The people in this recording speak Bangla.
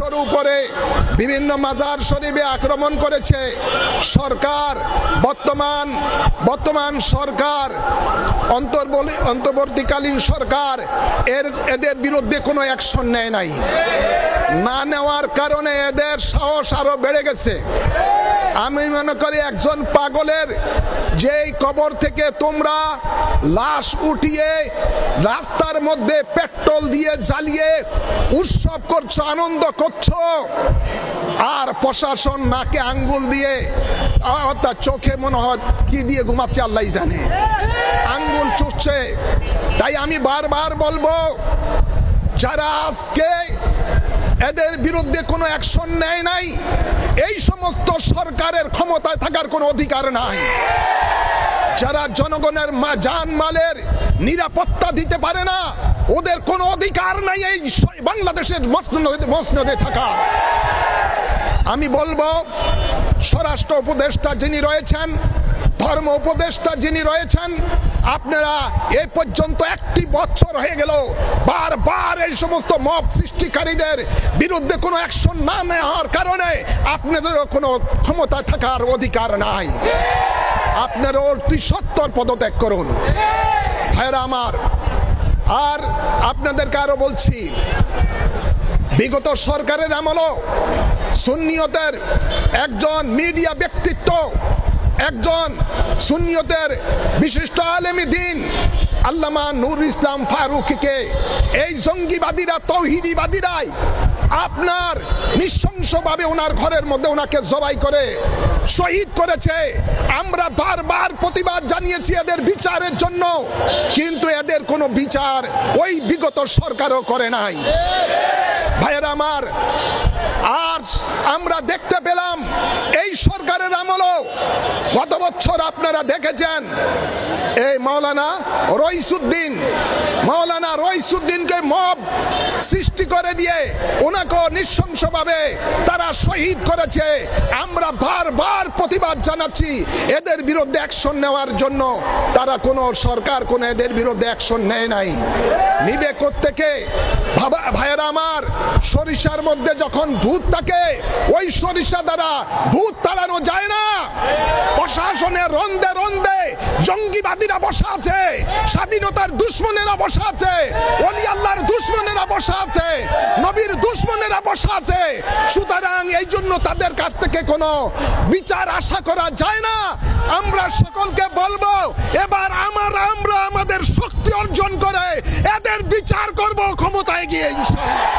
500-র উপরে বিভিন্ন মাজার শরীফে আক্রমণ করেছে। সরকার বর্তমান সরকার অন্তর্বর্তীকালীন সরকার এদের বিরুদ্ধে কোনো অ্যাকশন নেয় নাই। না নেওয়ার কারণে এদের সাহস আরো বেড়ে গেছে। আমি মনে করি একজন পাগলের যেই কবর থেকে তোমরা লাশ উঠিয়ে রাস্তার মধ্যে পেট্রোল দিয়ে জ্বালিয়ে উৎসব করছো, আনন্দ করছো, আর প্রশাসন নাকে আঙ্গুল দিয়ে অর্থাৎ চোখে মনে হয় কি দিয়ে ঘুমাচ্ছে আল্লাহ জানে, আঙ্গুল চুষছে। তাই আমি বারবার বলবো, যারা আজকে এদের বিরুদ্ধে কোনো অ্যাকশন নেয় নাই, এই সমস্ত সরকারের ক্ষমতায় থাকার কোনো অধিকার নাই। যারা জনগণের জানমালের নিরাপত্তা দিতে পারে না, ওদের কোনো অধিকার নাই এই বাংলাদেশের মসনদে থাকার। আমি বলবো, স্বরাষ্ট্র উপদেষ্টা যিনি রয়েছেন, ধর্ম উপদেষ্টা যিনি রয়েছেন, আপনারা এ পর্যন্ত 1 বছর হয়ে গেল বারবার এই সমস্ত মব সৃষ্টিকারীদের বিরুদ্ধে কোনো অ্যাকশন না নেওয়ার কারণে আপনাদেরও কোনো ক্ষমতা থাকার অধিকার নাই। আপনারা অতি সত্বর পদত্যাগ করুন ভাইরা আমার। আর আপনাদেরকে আরো বলছি, বিগত সরকারের আমলও সুন্নিয়তের একজন মিডিয়া ব্যক্তিত্ব, একজন সুন্নিয়তের বিশিষ্ট আলেমী দ্বীন আল্লামা নুরুল ইসলাম ফারুকীকে এই জঙ্গিবাদীরা, তৌহিদিবাদীরাই আপনার নৃশংসভাবে ওনার ঘরের মধ্যে ওনাকে জবাই করে শহীদ করেছে। আমরা বারবার প্রতিবাদ জানিয়েছি এদের বিচারের জন্য, কিন্তু এদের কোনো বিচার ওই বিগত সরকারও করে নাই ভাইয়েরা আমার। আজ আমরা দেখতে পেলাম এই সরকারের আমলও গত বছর আপনারা দেখেছেন এই মাওলানা রইসুদ্দিনকে মব সৃষ্টি করে দিয়ে ওনাকে নৃশংসভাবে তারা শহীদ করেছে। আমরা বারবার প্রতিবাদ জানাচ্ছি এদের বিরুদ্ধে অ্যাকশন নেওয়ার জন্য, তারা কোনো সরকার কোনো এদের বিরুদ্ধে অ্যাকশন নেয় নাই। নিবে কোত্থেকে ভাইয়েরা আমার? সরিষার মধ্যে যখন ভূত থাকে, ওই সরিষা দ্বারা ভূত তাড়ানো যায় না। প্রশাসনের রন্দে রন্দে জঙ্গিবাদীরা বসা আছে, স্বাধীনতার দুশ্মনেরা বসা আছে, ওলি আল্লাহর দুশ্মনেরা বসা আছে, নবীর দুশ্মনেরা বসা আছে। সুতরাং এই জন্য তাদের কাছ থেকে কোনো বিচার আশা করা যায় না। আমরা সকলকে বলবো, এবার আমরা আমাদের শক্তি অর্জন করে এদের বিচার করব ক্ষমতায় গিয়ে ইনশাআল্লাহ।